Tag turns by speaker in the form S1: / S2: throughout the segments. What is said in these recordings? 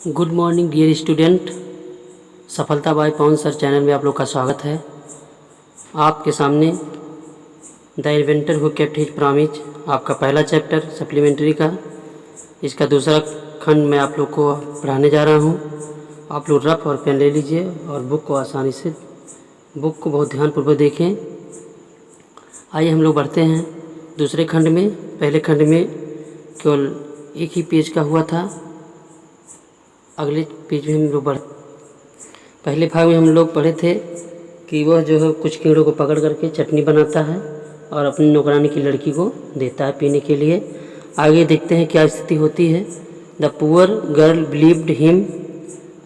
S1: Good morning dear student. सफलता by Pawan sir channel में आप लोग का स्वागत है। आपके सामने the inventor who kept his promise, आपका पहला चैप्टर सप्लीमेंट्री का, इसका दूसरा खंड मैं आप लोग को पढ़ाने जा रहा हूँ। आप लोग रफ और पेन ले लीजिए और बुक को आसानी से बुक को बहुत ध्यानपूर्वक देखें। आइए हम लोग बढ़ते हैं दूसरे खंड में। पहले खंड में केवल एक ही पेज का हुआ था, अगले पेज में हम लोग पहले भाग में हम लोग पढ़े थे कि वह जो है कुछ कीड़ों को पकड़ करके चटनी बनाता है और अपनी नौकरानी की लड़की को देता है पीने के लिए। आगे देखते हैं क्या स्थिति होती है। The poor girl believed him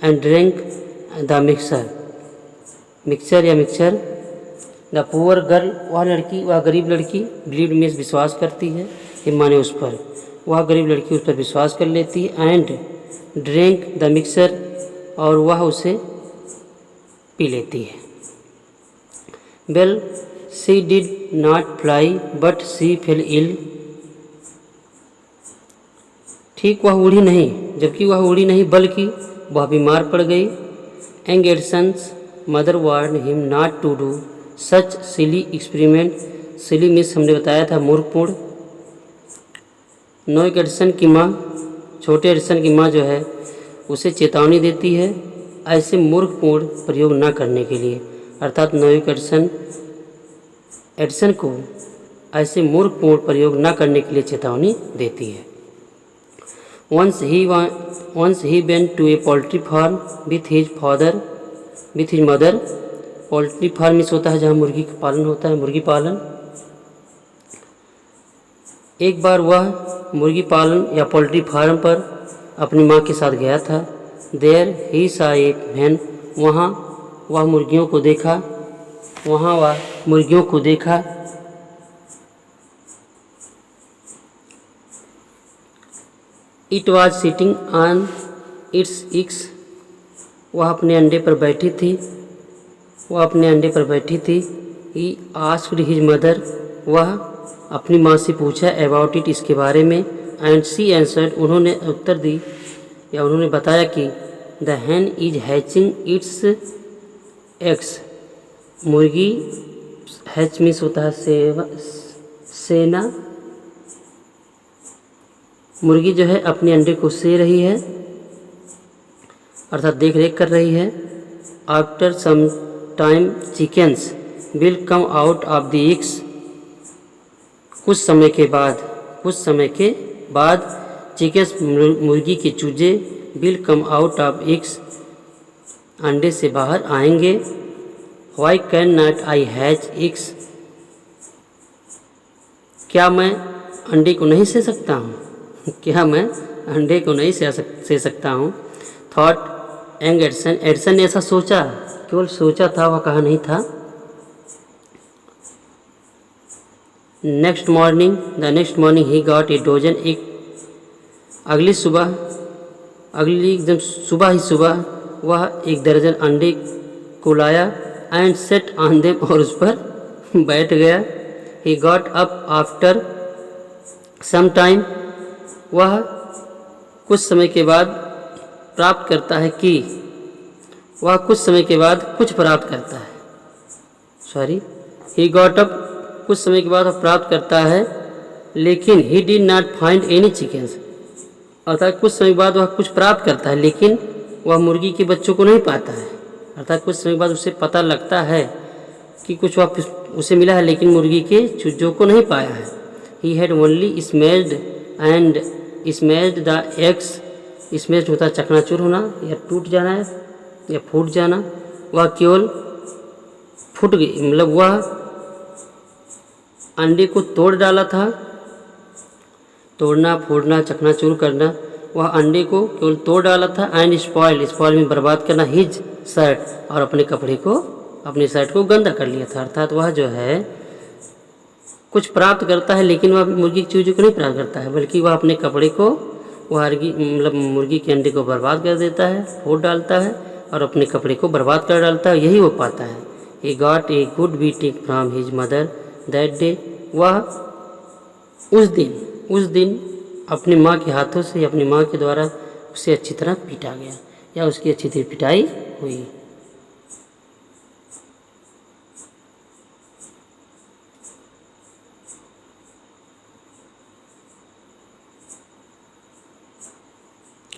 S1: and drink the mixture. The poor girl, वह लड़की, वह गरीब लड़की, बिलीव्ड में विश्वास करती है, हिम माने उस पर, वह गरीब लड़की उस पर विश्वास कर लेती है। एंड ड्रिंक द मिक्सर, और वह उसे पी लेती है। Well she did not fly but she fell ill. ठीक वह उड़ी नहीं, जबकि वह उड़ी नहीं बल्कि वह बीमार पड़ गई। Young Edison's mother warn him not to do such silly experiment. Silly miss हमने बताया था मूर्खपूर्ण। नोएक एडिसन की माँ, छोटे एडिसन की माँ जो है उसे चेतावनी देती है ऐसे मूर्खपूर्ण प्रयोग न करने के लिए, अर्थात नोएक एडिसन को ऐसे मूर्खपूर्ण प्रयोग न करने के लिए चेतावनी देती है। Once he went to a poultry farm with his mother। Poultry farm इस होता है जहाँ मुर्गी का पालन होता है, मुर्गी पालन। एक बार वह मुर्गी पालन या पोल्ट्री फार्म पर अपनी माँ के साथ गया था। देयर ही सा एक वैन, वहाँ वह मुर्गियों को देखा। It was sitting on its eggs, वह अपने अंडे पर बैठी थी। ही आस्क्ड हिज मदर, वह अपनी माँ से पूछा अबाउट इट, इसके बारे में। एंड शी आंसर्ड, उन्होंने उत्तर दी या उन्होंने बताया कि the Hahn is hatching it's eggs. मुर्गी हैच मीन्स होता है सेना। मुर्गी जो है अपने अंडे को से रही है, अर्थात देख रेख कर रही है। After some time chickens will come out of the eggs. कुछ समय के बाद चिकन्स, मुर्गी के चूजे, will come out of eggs, अंडे से बाहर आएंगे। Why can not I hatch eggs, क्या मैं अंडे को नहीं से सकता हूँ? थॉट यंग एडिसन ने ऐसा सोचा, केवल सोचा था, वह कहा नहीं था। The next morning he got a dozen egg. अगली सुबह वह एक दर्जन अंडे को लाया। एंड सेट ऑन देम, और उस पर बैठ गया। He got up after some time, वह कुछ समय के बाद प्राप्त करता है कि वह कुछ समय के बाद कुछ प्राप्त करता है। ही गॉट अप, कुछ समय के बाद वह प्राप्त करता है, लेकिन he did not find any chickens, अर्थात कुछ समय बाद वह कुछ प्राप्त करता है लेकिन वह मुर्गी के बच्चों को नहीं पाता है। अर्थात कुछ समय बाद उसे पता लगता है कि कुछ वह उसे मिला है लेकिन मुर्गी के चूजों को नहीं पाया है। He had only smashed the eggs. Smashed होता है चकनाचूर होना या टूट जाना या फूट जाना। वह केवल फूट गई, मतलब वह अंडे को तोड़ डाला था। तोड़ना, फोड़ना, चकनाचूर करना, वह अंडे को केवल तोड़ डाला था। एंड स्पॉइल में बर्बाद करना हिज शर्ट, और अपने शर्ट को गंदा कर लिया था। अर्थात वह जो है कुछ प्राप्त करता है लेकिन वह मुर्गी के चूजे को नहीं प्राप्त करता है, बल्कि वह अपने कपड़े को, मतलब मुर्गी के अंडे को बर्बाद कर देता है, फोड़ डालता है और अपने कपड़े को बर्बाद कर डालता है, यही वो पाता है। He got a good beating from his mother that day. वह उस दिन अपनी माँ के हाथों से, अपनी माँ के द्वारा उसे अच्छी तरह पीटा गया या उसकी अच्छी तरह पिटाई हुई।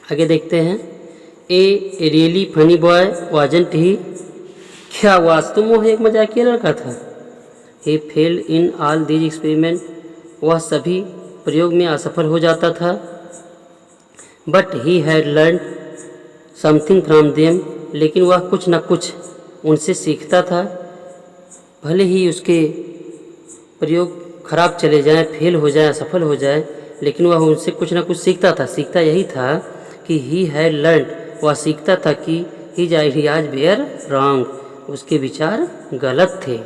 S1: आगे देखते हैं, a really funny boy wasn't he, क्या वास्तव में वह एक मजाकिया लड़का था। He failed in all these experiment, वह सभी प्रयोग में असफल हो जाता था। But he had learn something from them, लेकिन वह कुछ न कुछ उनसे सीखता था। भले ही उसके प्रयोग खराब चले जाएं, फेल हो जाए, असफल हो जाए, लेकिन वह उनसे कुछ न कुछ सीखता था। सीखता यही था कि ही हैड लर्न, वह सीखता था कि हिज आइडियाज वेयर रॉन्ग, उसके विचार गलत थे।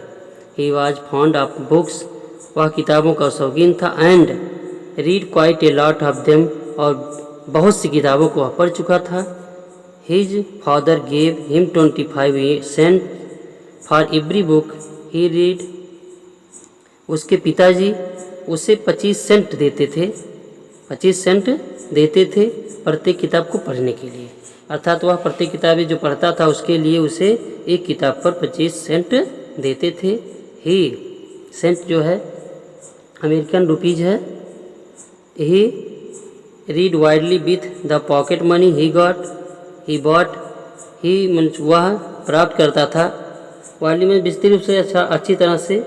S1: He was fond of books, वह किताबों का शौकीन था। And read quite a lot of them, और बहुत सी किताबों को वह पढ़ चुका था। His father gave him 25 sent for every book he read, उसके पिताजी उसे 25 सेंट देते थे, 25 सेंट देते थे प्रत्येक किताब को पढ़ने के लिए। अर्थात वह प्रत्येक किताबें जो पढ़ता था उसके लिए उसे एक किताब पर 25 सेंट देते थे। ही सेंट जो है अमेरिकन रुपीज़ है। He read widely with the pocket money he got, he bought, he वह प्राप्त करता था वाइडली में विस्तृत रूप से अच्छी तरह से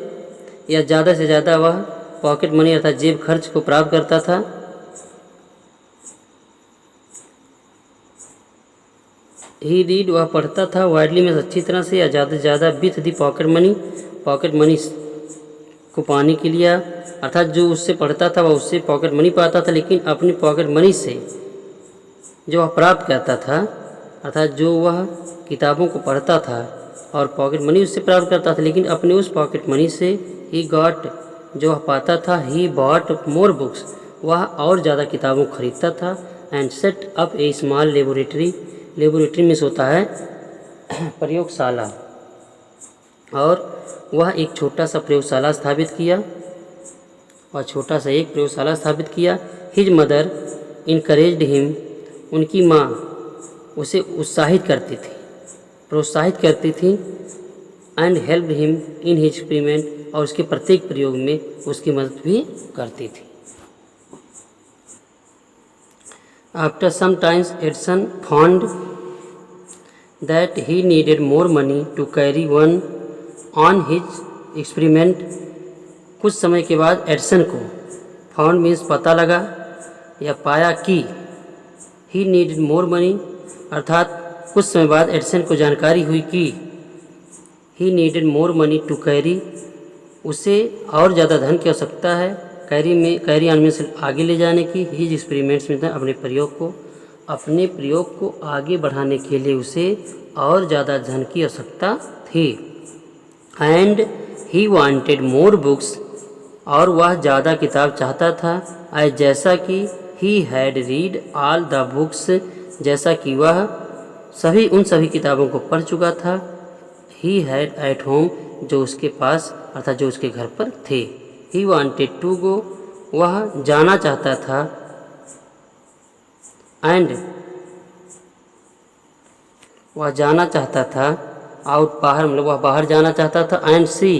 S1: या ज़्यादा से ज़्यादा वह पॉकेट मनी अर्थात जेब खर्च को प्राप्त करता था। ही रीड, वह पढ़ता था वाइडली में अच्छी तरह से या ज़्यादा से ज़्यादा with the pocket money, pocket money को पाने के लिए, अर्थात जो उससे पढ़ता था वह उससे पॉकेट मनी पाता था, लेकिन अपनी पॉकेट मनी से जो वह प्राप्त करता था, अर्थात जो वह किताबों को पढ़ता था और पॉकेट मनी उससे प्राप्त करता था, लेकिन अपने उस पॉकेट मनी से ही गॉट, जो वह पाता था, ही बॉट मोर बुक्स, वह और ज़्यादा किताबों को खरीदता था। And set up A small laboratory, laboratory में होता है प्रयोगशाला, और वह एक छोटा सा प्रयोगशाला स्थापित किया, और छोटा सा एक प्रयोगशाला स्थापित किया। हिज मदर इनकरेज्ड हिम, उनकी माँ उसे उत्साहित करती थी, प्रोत्साहित करती थी। And help him in his experiment, और उसके प्रत्येक प्रयोग में उसकी मदद भी करती थी। After some times Edison found that he needed more money to carry one on his experiment, कुछ समय के बाद एडिसन को, फाउंड मीन्स पता लगा या पाया कि, ही नीडेड मोर मनी, अर्थात कुछ समय बाद एडिसन को जानकारी हुई कि he needed more money to carry, उसे और ज़्यादा धन की आवश्यकता है कैरी ऑन में से आगे ले जाने की, हिज एक्सपेरिमेंट्स में अपने प्रयोग को आगे बढ़ाने के लिए उसे और ज़्यादा धन की आवश्यकता थी। And he wanted more books, और वह ज़्यादा किताब चाहता था। जैसा कि he had read all the books, जैसा कि वह उन सभी किताबों को पढ़ चुका था। ही हैड एट होम, जो उसके पास अर्थात जो उसके घर पर थे। ही वांटेड टू गो, वह जाना चाहता था। एंड वह जाना चाहता था, आउट बाहर, मतलब वह बाहर जाना चाहता था। एंड सी,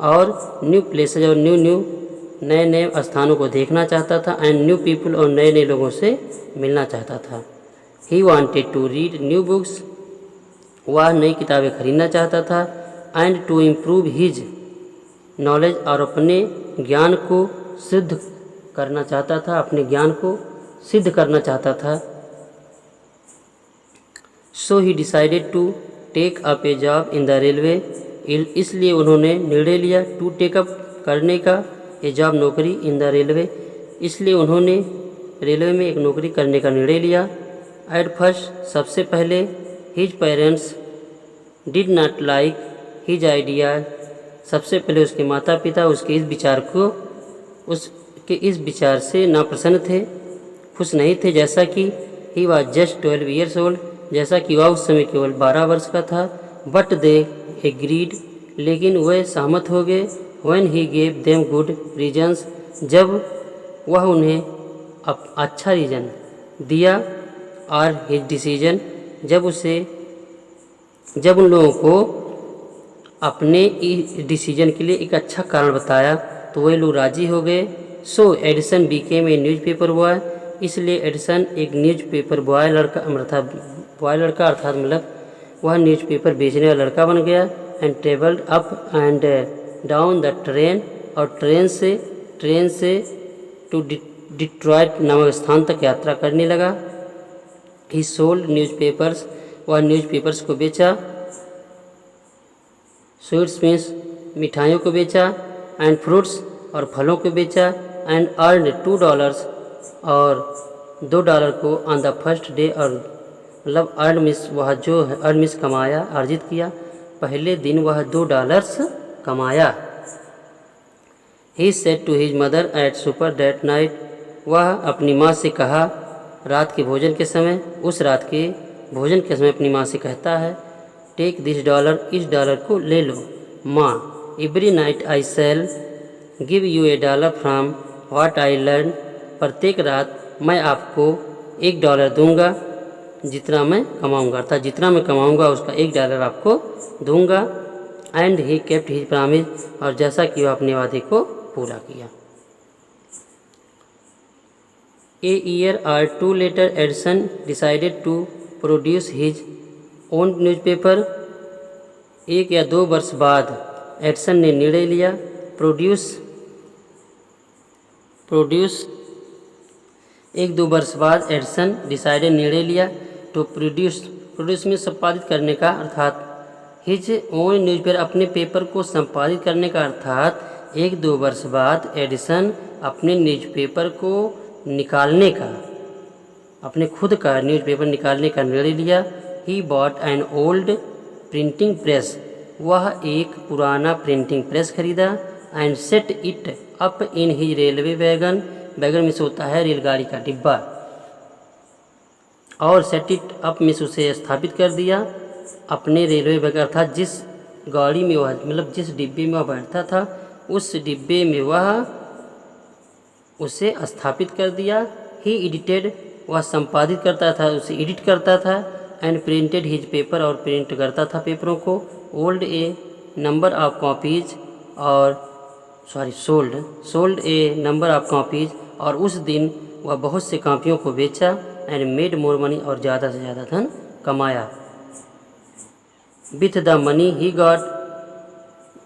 S1: और न्यू प्लेसेज, और नए नए स्थानों को देखना चाहता था। एंड न्यू पीपल, और नए नए लोगों से मिलना चाहता था। He wanted to read new books, वह नई किताबें खरीदना चाहता था। And to improve his knowledge, और अपने ज्ञान को सिद्ध करना चाहता था, अपने ज्ञान को सिद्ध करना चाहता था। So he decided to take up a job in the railway, इसलिए उन्होंने निर्णय लिया टू टेक अप करने का, ए जॉब नौकरी, इन द रेलवे, इसलिए उन्होंने रेलवे में एक नौकरी करने का निर्णय लिया। एट फर्स्ट, सबसे पहले, his parents did not like his idea, सबसे पहले उसके माता पिता उसके इस विचार से नाप्रसन्न थे, खुश नहीं थे। जैसा कि he was just 12 years old, जैसा कि वह उस समय केवल 12 वर्ष का था। बट दे एग्रीड, लेकिन वह सहमत हो गए। When he gave them good reasons, जब वह उन्हें अच्छा रीजन दिया आर हिज डिसीजन, जब उन लोगों को अपने डिसीजन के लिए एक अच्छा कारण बताया तो वही लोग राज़ी हो गए। So Edison became a newspaper boy, इसलिए एडिसन एक न्यूज़पेपर बॉय लड़का अर्थात मतलब वह न्यूज़पेपर बेचने वाला लड़का बन गया। And travelled up and down the train, और ट्रेन से टू डिट्रॉयट नामक स्थान तक यात्रा करने लगा। ही सोल्ड न्यूज़पेपर्स, वह न्यूज़पेपर्स को बेचा। स्वीट्स मीन्स मिठाइयों को बेचा। एंड फ्रूट्स, और फलों को बेचा। एंड अर्न $2, और $2 को ऑन द फर्स्ट डे, और मतलब अर्न मीन्स वह जो है, अर्न मीन्स कमाया, अर्जित किया, पहले दिन वह $2 कमाया। He said to his mother at supper that night, वह अपनी माँ से कहा रात के भोजन के समय, उस रात के भोजन के समय अपनी माँ से कहता है, टेक दिस $, इस $1 को ले लो माँ। Every night I shall give you $1 from what I learn, प्रत्येक रात मैं आपको $1 दूंगा जितना मैं कमाऊंगा, अर्थात जितना मैं कमाऊंगा उसका $1 आपको दूंगा। And he kept his promise, और जैसा कि वह अपने वादे को पूरा किया। ए year or 2 later Edison decided to produce his own newspaper, 1 या 2 वर्ष बाद एडिसन ने निर्णय लिया। प्रोड्यूस 1-2 वर्ष बाद एडिसन डिसाइडेड निर्णय लिया टू प्रोड्यूस में संपादित करने का, अर्थात हिज ओन न्यूज़पेपर, अपने पेपर को संपादित करने का, अर्थात 1-2 वर्ष बाद एडिसन अपने न्यूज़पेपर को निकालने का, अपने खुद का न्यूज़पेपर निकालने का निर्णय लिया। He bought an old printing press, वह एक पुराना प्रिंटिंग प्रेस खरीदा। And set it up in his railway wagon, wagon में से होता है रेलगाड़ी का डिब्बा, और सेट इट अप में से उसे स्थापित कर दिया अपने रेलवे वैगन, अर्थात जिस गाड़ी में वह, मतलब जिस डिब्बे में वह बैठता था उस डिब्बे में वह उसे स्थापित कर दिया। ही एडिटेड, वह संपादित करता था, उसे एडिट करता था। एंड प्रिंटेड हिज पेपर, और प्रिंट करता था पेपरों को। Old a number of copies, और sold a number of copies, और उस दिन वह बहुत से कॉपियों को बेचा। एंड मेड मोर मनी, और ज़्यादा से ज़्यादा धन कमाया। With the money he got,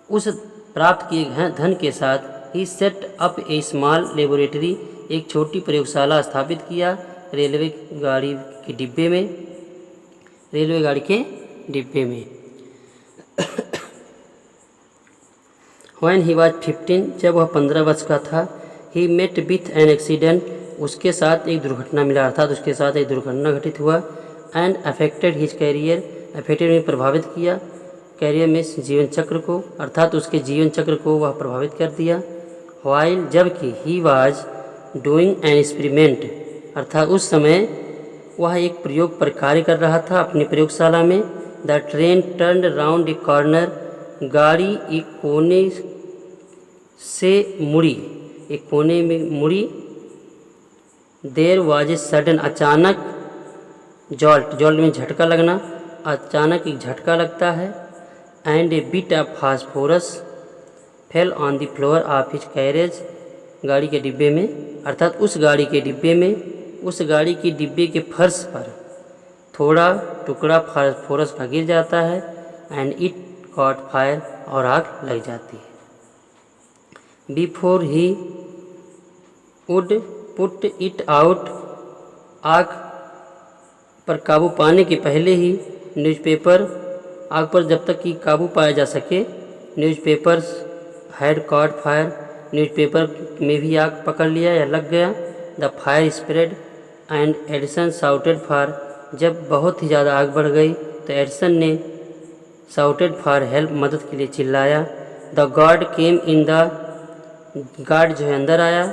S1: उस प्राप्त किए धन के साथ ही सेट अप ए स्मॉल लेबोरेटरी, एक छोटी प्रयोगशाला स्थापित किया रेलवे गाड़ी के डिब्बे में। When he was 15, जब वह 15 वर्ष का था, he met with an accident, उसके साथ एक दुर्घटना मिला, अर्थात उसके साथ एक दुर्घटना घटित हुआ। And affected his career, affected में प्रभावित किया, कैरियर में जीवन चक्र को, अर्थात उसके जीवन चक्र को वह प्रभावित कर दिया। वाइल, जबकि he was doing an experiment, अर्थात उस समय वह एक प्रयोग पर कार्य कर रहा था अपनी प्रयोगशाला में। The train turn round A corner, गाड़ी एक कोने से मुड़ी, एक कोने में मुड़ी। देर वाज ए सडन, अचानक, जॉल्ट में झटका लगना, अचानक एक झटका लगता है। And A bit of phosphorus fell on the floor of his carriage, गाड़ी के डिब्बे में, अर्थात उस गाड़ी के डिब्बे के फर्श पर थोड़ा टुकड़ा फास्फोरस का गिर जाता है। एंड इट कॉट फायर, और आग लग जाती है। Before he would put it out, आग पर काबू पाने के पहले ही न्यूज़पेपर, आग पर जब तक कि काबू पाया जा सके, newspapers had cot fire, newspaper में भी आग पकड़ लिया या लग गया। The fire spread and Edison shouted for, जब बहुत ही ज़्यादा आग बढ़ गई तो एडिसन ने शाउटेड फॉर हेल्प, मदद के लिए चिल्लाया। The guard came in, the guard जो है अंदर आया,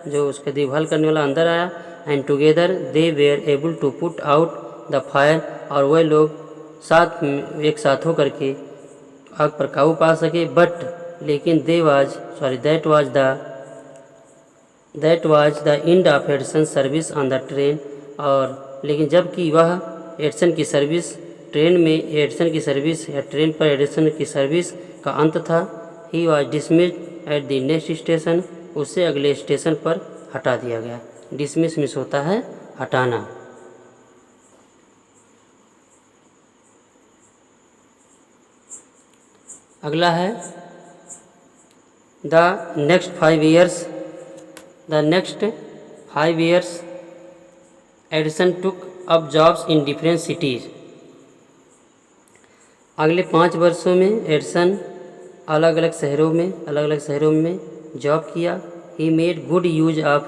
S1: जो उसका देखभाल करने वाला अंदर आया। And together they were able to put out the fire, और वह लोग एक साथ होकर के आग पर काबू पा सके। बट लेकिन that was the end of Edison service on the train, और लेकिन जबकि वह एडिसन की सर्विस ट्रेन में एडिसन की सर्विस या ट्रेन पर एडिसन की सर्विस का अंत था। He was dismissed at the next station, उसे अगले स्टेशन पर हटा दिया गया। डिसमिस होता है हटाना। अगला है the next 5 years Edison took up jobs in different cities. अगले 5 वर्षों में एडिसन अलग अलग शहरों में जॉब किया। He made good use of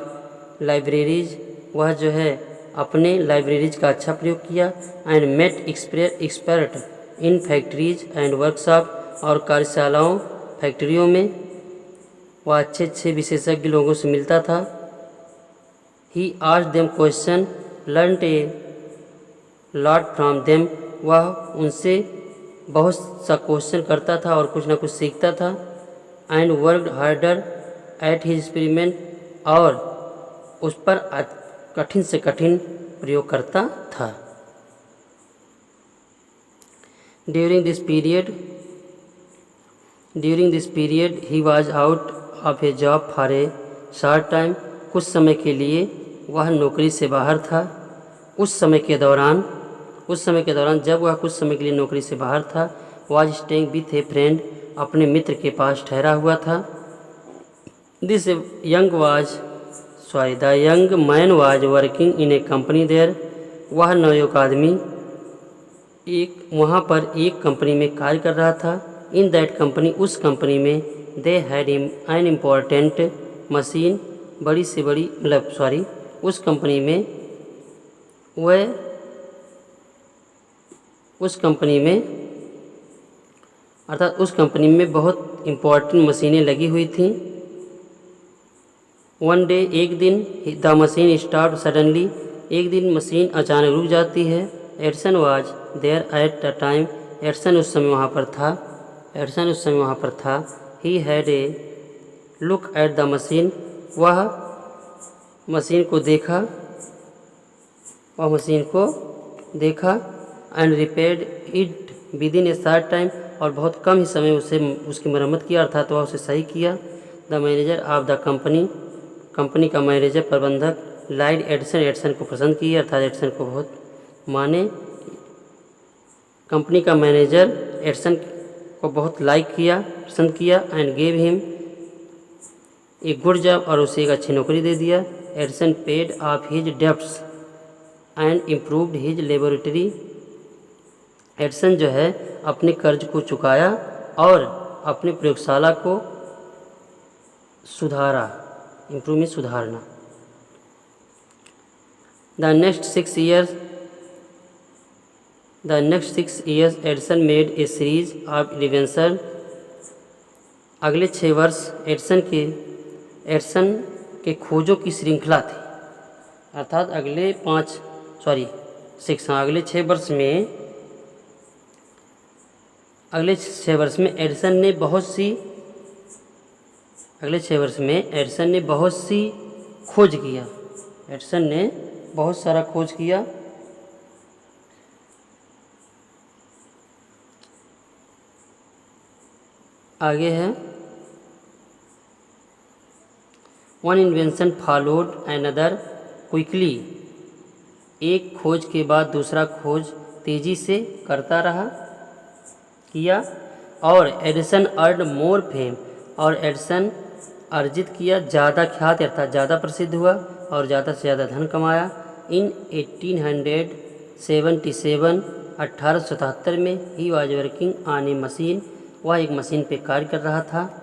S1: libraries, वह जो है अपने लाइब्रेरीज का अच्छा प्रयोग किया। And met expert in factories and workshop, और कार्यशालाओं फैक्ट्रियों में वह अच्छे विशेषज्ञ लोगों से मिलता था। He asked them question, learned a lot from them, वह उनसे बहुत सा क्वेश्चन करता था और कुछ ना कुछ सीखता था। And worked harder at his experiment, और उस पर कठिन से कठिन प्रयोग करता था। During this period he was out of A job for a short time, कुछ समय के लिए वह नौकरी से बाहर था। उस समय के दौरान जब वह कुछ समय के लिए नौकरी से बाहर था, was staying with a friend, अपने मित्र के पास ठहरा हुआ था। The young man was working in a company there, वह नवयुवक आदमी वहाँ पर एक कंपनी में कार्य कर रहा था। इन दैट कंपनी, उस कंपनी में they had an important machine, उस कंपनी में बहुत इम्पॉर्टेंट मशीनें लगी हुई थीं। वन डे, एक दिन, द मशीन स्टॉप सडनली, एक दिन मशीन अचानक रुक जाती है। Edison was there at the time, Edison उस समय वहाँ पर था। He had a look at the machine, वह मशीन को देखा। And repaired it within a short time, और बहुत कम ही समय उसकी मरम्मत किया, अर्थात वह उसे सही किया। The manager of the company का मैनेजर प्रबंधक लाइड एडिसन को पसंद किया, अर्थात एडिसन को बहुत माने। कंपनी का मैनेजर एडिसन को बहुत पसंद किया। And gave him a good job, और उसे एक अच्छी नौकरी दे दिया। Edison paid of his debts and improved his laboratory, Edison जो है अपने कर्ज को चुकाया और अपने प्रयोगशाला को सुधारा। सुधारना। The next 6 years Edison made a series of invention, अगले 6 वर्ष एडिसन के खोजों की श्रृंखला थी, अर्थात अगले 6 वर्ष में एडिसन ने बहुत सी खोज किया। एडिसन ने बहुत सारा खोज किया। आगे है one invention followed another quickly, एक खोज के बाद दूसरा खोज तेज़ी से करता किया। और एडिसन अर्न मोर फेम, और एडिसन अर्जित किया ज़्यादा ख्याति, अर्थात ज़्यादा प्रसिद्ध हुआ और ज़्यादा से ज़्यादा धन कमाया। इन 1877 में he was working on A machine, वह एक मशीन पर कार्य कर रहा था।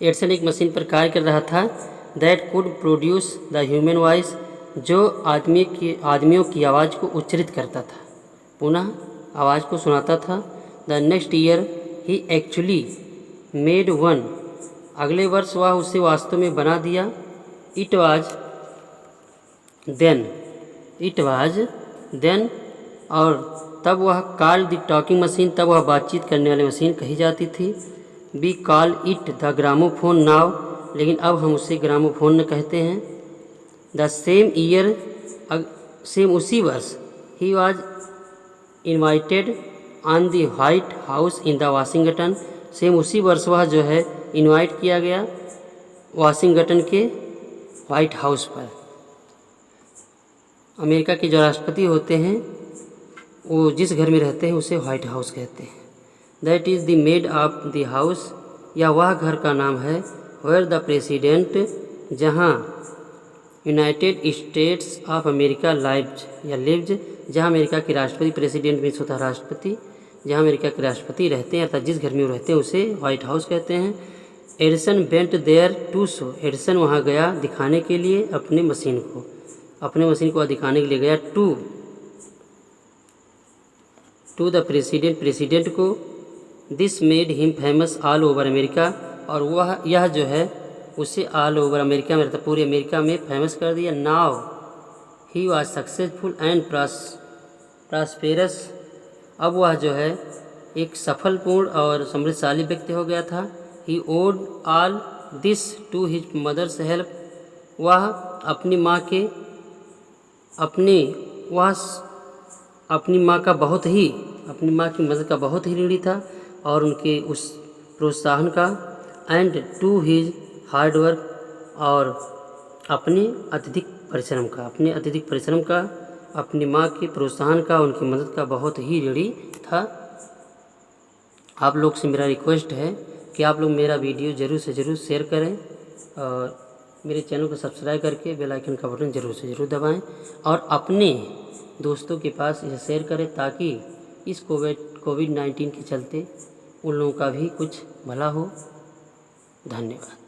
S1: एडिसन एक मशीन पर कार्य कर रहा था that could produce the human voice, जो आदमियों की आवाज़ को उच्चरित करता था, पुनः आवाज़ को सुनाता था। The next year he actually made one, अगले वर्ष वह उसे वास्तव में बना दिया। इट वाज देन, और तब वह कॉल्ड द टॉकिंग मशीन, तब वह बातचीत करने वाली मशीन कही जाती थी। We call it the gramophone now, लेकिन अब हम उसे ग्रामोफोन न कहते हैं। द सेम ईयर सेम उसी वर्ष he was invited on the white house in the Washington. Same उसी वर्ष वह जो है इनवाइट किया गया वाशिंगटन के व्हाइट हाउस पर। अमेरिका के जो राष्ट्रपति होते हैं वो जिस घर में रहते हैं उसे व्हाइट हाउस कहते हैं। That is the made of the house, या वह घर का नाम है वेयर द प्रेसिडेंट, जहाँ United states of America lives या लिव्स, जहाँ अमेरिका के राष्ट्रपति, प्रेसिडेंट मीन्स होता है राष्ट्रपति, जहाँ अमेरिका के राष्ट्रपति रहते हैं अर्थात जिस घर में वो रहते हैं उसे व्हाइट हाउस कहते हैं। Edison went there to show, Edison वहाँ गया दिखाने के लिए अपने मशीन को दिखाने के लिए गया टू द प्रेसिडेंट को। This made him famous all over America, और यह जो है उसे ऑल ओवर अमेरिका में, पूरे अमेरिका में फेमस कर दिया। Now he was successful and prosperous, अब वह जो है एक सफलपूर्ण और समृद्धशाली व्यक्ति हो गया था। He owed all this to his mother's help, वह अपनी माँ की मदद का बहुत ही ऋणी था और उनके उस प्रोत्साहन का। And to his hard work, और अपने अत्यधिक परिश्रम का, अपनी माँ के प्रोत्साहन का, उनकी मदद का बहुत ही ऋणी था। आप लोग से मेरा रिक्वेस्ट है कि आप लोग मेरा वीडियो ज़रूर से ज़रूर शेयर करें और मेरे चैनल को सब्सक्राइब करके बेल आइकन का बटन ज़रूर से ज़रूर दबाएं और अपने दोस्तों के पास इसे शेयर करें ताकि इस कोविड-19 के चलते उन लोगों का भी कुछ भला हो। धन्यवाद।